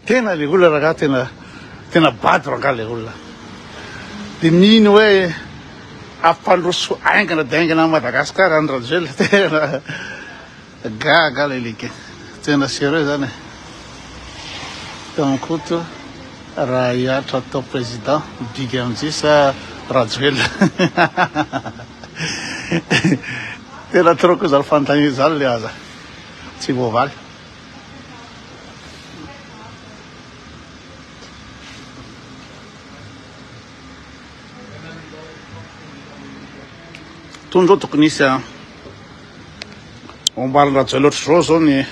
tena le olona raha tena bady rangaha le olona de niny hoe ampandroso aingana de aingana Madagasikara any Radjoelina tena gaga le lika tena sérieux zany tankoto raha hiatra atao président biga amin'izay sa Radjoelina tena troko zany fanontania zany le aza tsy voavaly tondro tokony isy ombarin-Radjoelina ohatry zao zao ny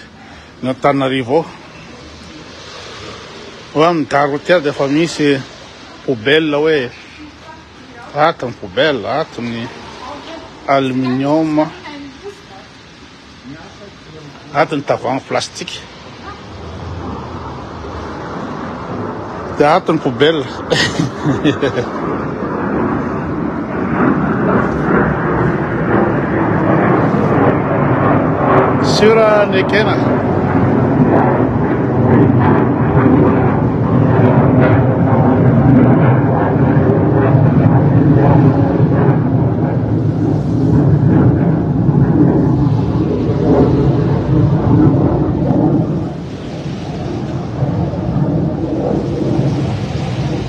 Antananarivo hoe amin'ny gare routière de efa misy poubelle hoe ato ny poubelle ato ny aluminium ato ny tavoahangy plastique de ato ny poubelle sura nekena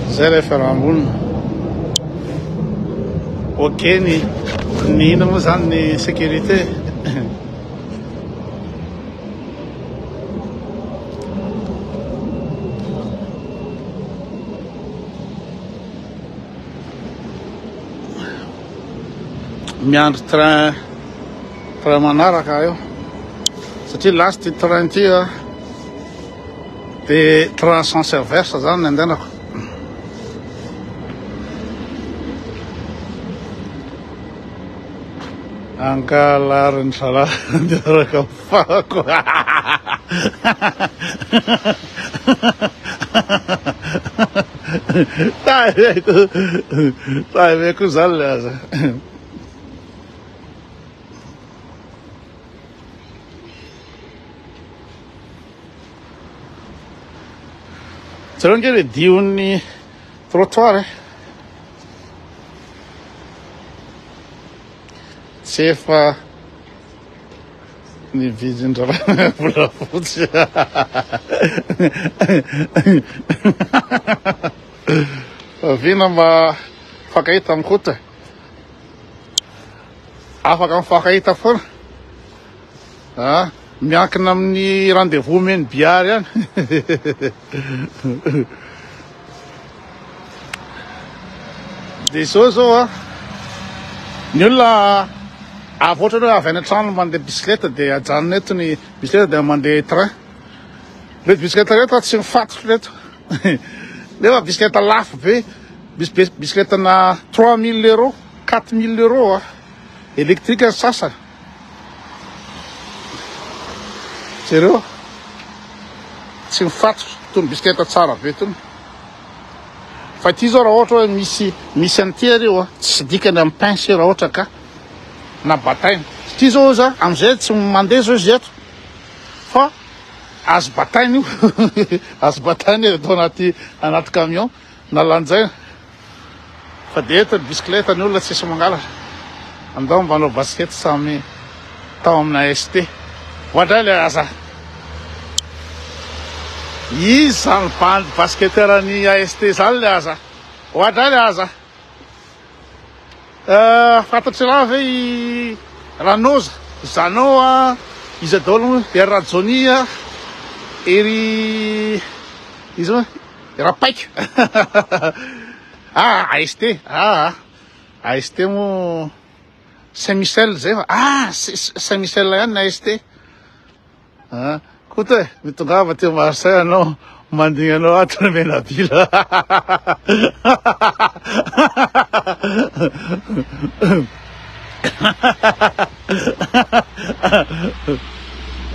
zay rehefa raha ambony ok ny ina moa zany ny sécurité miandry train manaraka io satria lasa ty train ty de train sens inverse zany andehanako angalariny sala nderaka mifako taiveko zany le aza zareo nge le dion'ny trottoir tsy efa ny vidin-drana volafotsy vina mba fakahita mikota afaka mifakahita foana miankina amin'ny rendez-vous meny biary any de zao ny olona avy ohatra hoe avy any an-trano mandeha bisikileta de ajanona eto ny bisikileta de mandeha train reto bisikileta reto tsy mifatotra reto nefa bisikileta lafo be bisikileta na 3000 euros 4000 euros électrique ny sasany zareo tsy mifatotra tony bisikileta tsara be tony fa ty zao raha ohatra hoe misy an'ity reo tsy dikany amin'ny pince raha ohatra ka na batainy ty zao za am'izay tsy mandeha zao izy eto fa azo batainy io azo batainy atao anaty camion na lanjaina fa de eto ny bisikileta ny olona tsisy mangalatra andao mbanao basikety samy tao amina ST ohatray le aza izy zany basketteurany AST zany le aza ohatray le aza fantatry raha ve i Ranoza zanao izy daholo ery Rajony ery izy hoe rapaika AST AST mo Saint-Michel zay fa Saint-Michel ihany AST koa e mitongava ty Marseille anao mandinganao ato na Menaville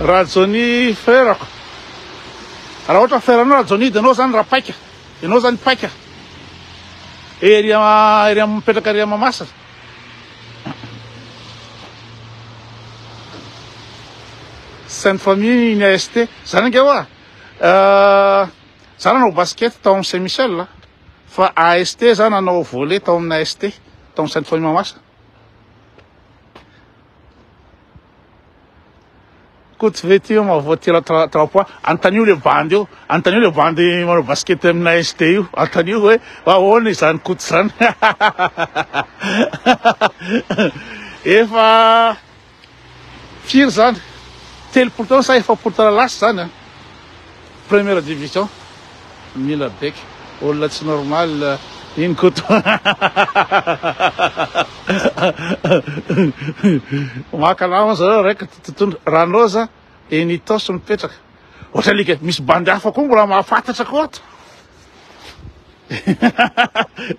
Rajony ferako raha ohatra feranao Rajony de anao zany rapaika ianao zany paika ery mipetraka ary Mahamasina Sainte Famille ny AST zany nge hoa za nanao basket tao amin'ny Saint-Michel fa AST za nanao volley tao amin'ny AST tao amin'ny Sainte-Foy-Mamasa. Écoute, vêtu ma voiture trois fois antaniu le bandio antaniu le bandi manao basket amin'ny AST io antaniu hoe ahoana izany koty zany. Efa firy zany telopolo taona sa efapolo taona lasa zany première division mila beky olona tsy normal iny koto. Makalama zareo raiky totondro Ranoza Enitos mipetraka ohatra alika misy bandy hafa koa mbola mahafantatra koto.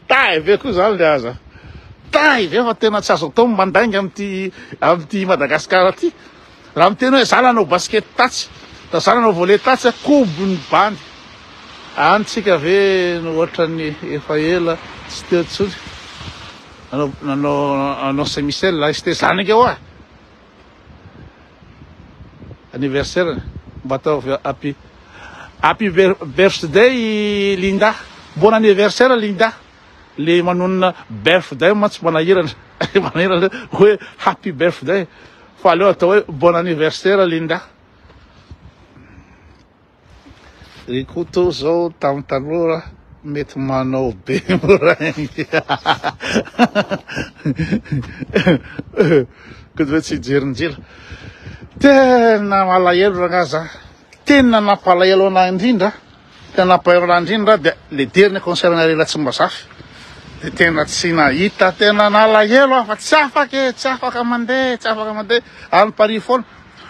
Taivy koa zany le aza taivy fa tena tsy azo atao mandainga amty Madagasikara ty raha miteny hoe za nanao basket tatsy da za nanao volley tatsy kobony bandy antsika ve ohatrany efa ela tsy teo tsony nanao Saint-Michel AST zany ake hoa anniversaire mba atao happy birthday Linda, bon anniversaire Linda, le manonona birthday mantsy manahirana manahirana hoe happy birthday fa aleo atao hoe bon anniversaire Linda. Rikoto zao tamin'ny tanora mety manao be moraigny koa hoe tsy jerinjela tena malahelo raha za tena nampalahelo anahy indrindra tena nampalahelo anahy indrindra dia le dernier concert narela tsy mbazafy de tena tsy nahita tena nalahelo fa tsy afaka mandeha any Paris foana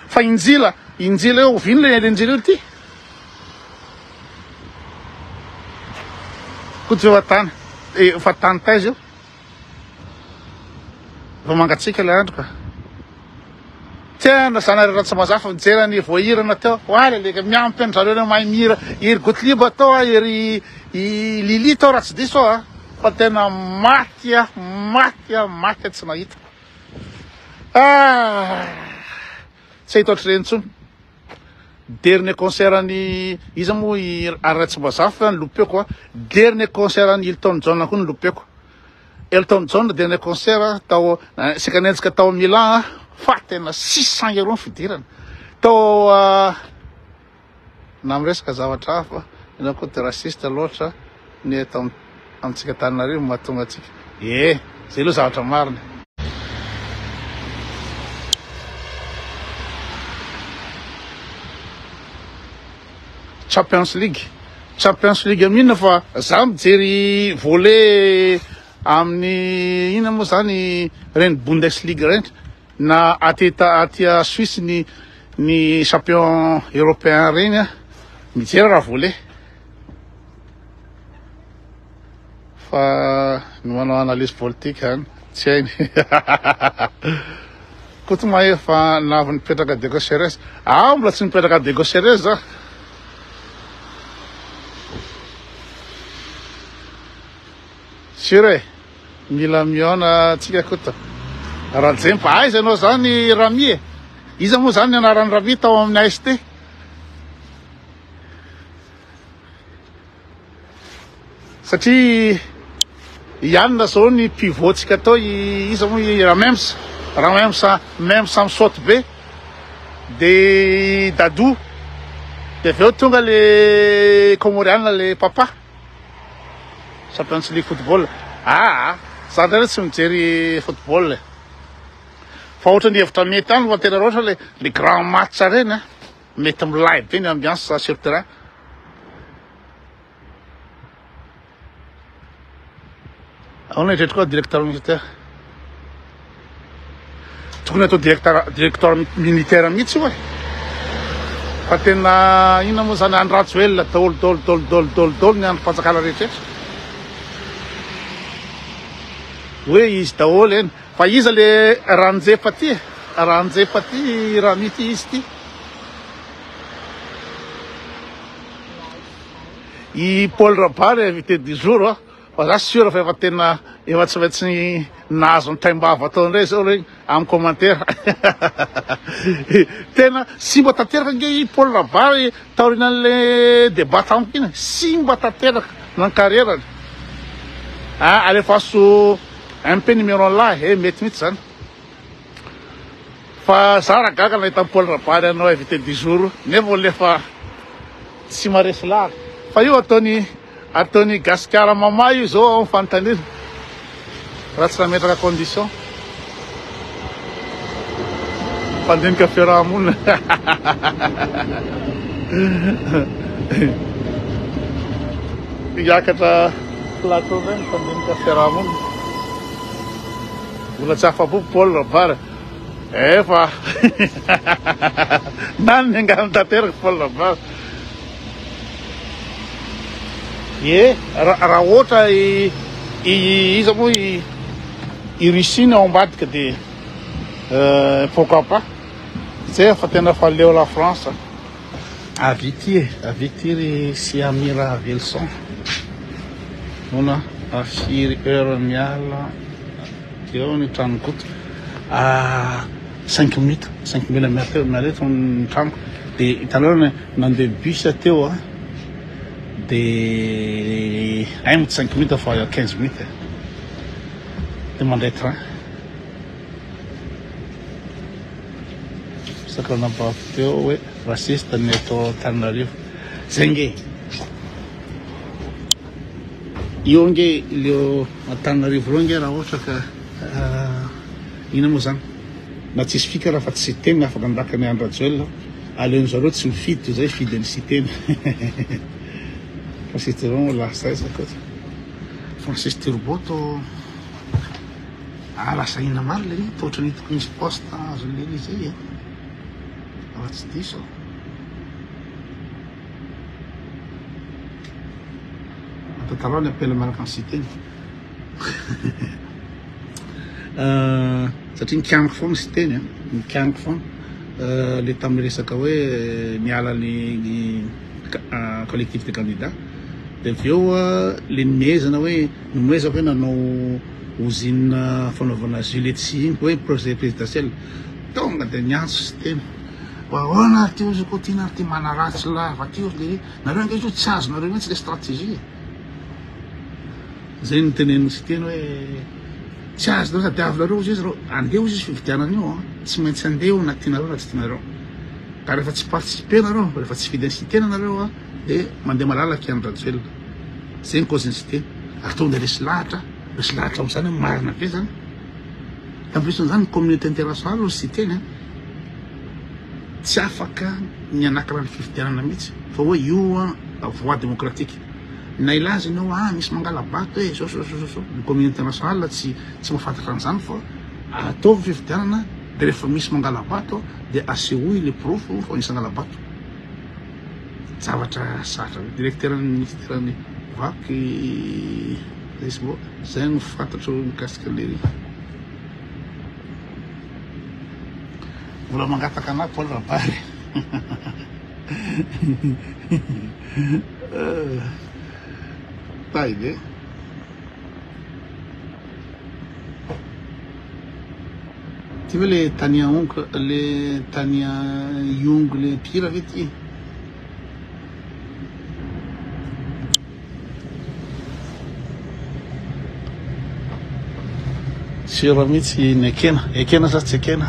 fa injila eo vino le injila io ty koty fa tany taiza io fa mangatsika le andro ka tena zanareo ratsy mazafa mijerany voahirana teo oale leka miampy andrareo mahay mihira iry Gotliba tao iry Lili tao raha tsy diso fa tena maty tsy nahita tsy hita ohatry reny ntsony. Dernier concert ny iza moa aratsy mazafy ny lopeko dernier concert ny Elton John koa ny lopeko. Elton John dernier concert tao sika nenjika tao Milan fa tena 600 € ny fidirana tao na miresaka zavatra hafa ina koa de rasiste loatra ny atao amitsika Tananarivo mahatonga atsika zay aloha zavatra marina. Champions League amin'inona fa za mijery volley amin'ny ina moa zany reny Bundesliga reny na atya Suisse ny champion européen reny mijery raha volley fa ny manao analyse politique any tsy hainy koto mahe fa navy nipetraka Diego Ceres mbola tsy nipetraka Diego Ceres za sure mila miona tsika kota rajempa aiza anao zany Rami iza moa zany anarany Rami tao amin'ny AST satria ianina zao ny pivôtsika tao iza moa même samy saute be de Dadou de aveo tonga le Comoriana le papa Champions League football zany reny tsy mijery football fa ohatra ny hevitra mety any fa tena roatra le grand match reny mety milay be ny ambiance sur terrain. Ahoana hitretra koa directeur militaire tokony atao directeur militaire mihitsy hoe fa tena ina moa zany andro ratsy hoe daholo ny androm-panjakana rehetrrehetra hoe izy daholo eny fa iza le ranjepa ty raha mity izy ty i Paul Rabat le invité du jour fa za sura fa efa tena efa tsy maintsy nahazo ny taimbava atao indray zao regny amin'ny commentaire tena simba tanteraka nge i Paul Labary taorina an'le débat tamiko iny simba tanteraka nan carrière alefaso un peu numéro lahy mety mihitsy zany fa za raha gaga nahita ny Paul Labary anao invité du jour nefa lefa tsy maresy lahatra fa io ataony gasikara mama io zao amin'ny fanontaniana raha tsy nametraka condition fandinika fiarahamonina iakatra plateau regny fandinika fiarahamonina mbola tsy afapo Paul Labary efa nany angano tanteraka Paul Labary raha ohatra iza moa i Russie ao ambadika de pourquoi pas zay fa tena faleo la France avity ry sy amira Velson ona afiry heure miala eo ny tranokoto 5 minutes mialeto ny tranoko de itanao nandeha bus teo de aimty 5 minutes fa 15 minutes de mandray train sakranabavy teo hoe raciste ny atao Tananarivo zay nge io nge leo Tananarivo reo nge raha ohatra ka ina moa zany na tsisy fika raha fa tsy teny afaka andaka ny Andrajoelina aleony zareo tsy mifidy zay fidy ny siteny Francis Turbo lasa kosa Francis Turbo to lasa ina maro le to ohatrany hitako misy poste azon'le izy raha tsy diso atatarao ny appel miaraka ny siteny satria nikianiko foana siteny nikianiko foana le tamin'ny resaka hoe miala ny collectivité candidat de aveo le nimezana hoe nomezaka hoe nanao usine fanaovana Juliette igny hoe projet présidentiel tonga de niantso siteny ahoana ty ozy ko tiana ty manaratsy lava ty ozy le nareo ange izy tsy azonareo mihitsy le stratégie zay niteneniny siteny hoe tsy azonareo sady avinareo ozy izy reo andeha ozy izy fividianan'io tsy maintsy andeha na tianareo na tsy tianareo ka rehefa tsy participe nareo rehefa tsy fidy ny siteny nareo de mandeha malalaky Andrajoelina zay ny cause ny siteny atonda resy lahatra am'zany marina be zany tampirisony zany communauté internationale ny siteny tsy afaka ny anakira ny fividianana mihitsy fa hoe io voie démocratique na ilazy ianao misy mangala bato hoe so ny communauté internationale tsy mahafantatra an'izany fa ataovy fividianana de rehefa misy mangala bato de asehoy le profo fa misy angala bato zavatra satra directeur ministère-ny vaky zay no fantatro mikasika lery mbola mangataka ana Paul Labary taide ty ve le Tania Onk le Tania Young le pira ve ty sira mihitsy ny ekena sa tsy ekena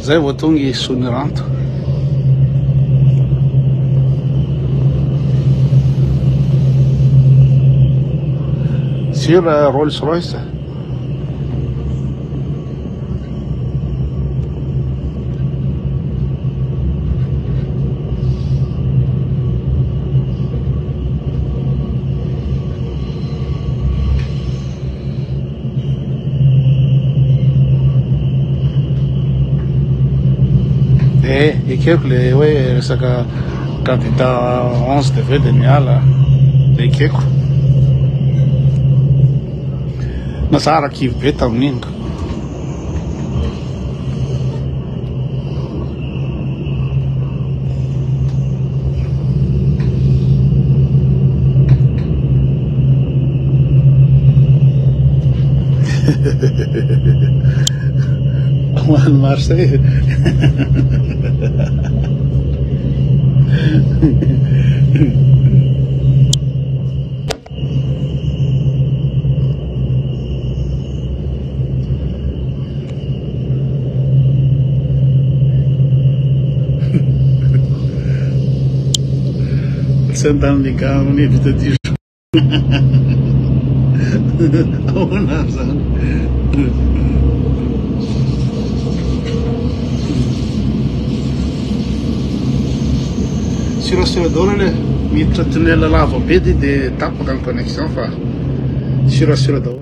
zay vao tonga Sony Ranto. Sur Rolls Royce. Ekeko le hoe resaka candidat 11 de vede miala le ekeko nazara kivy be tamin'iny hoany Marseille. Sentando de carro, nem vida de Sirasiradaolana miditra tunnel lava be dia tapaka ny connexion fa sirasiradaolana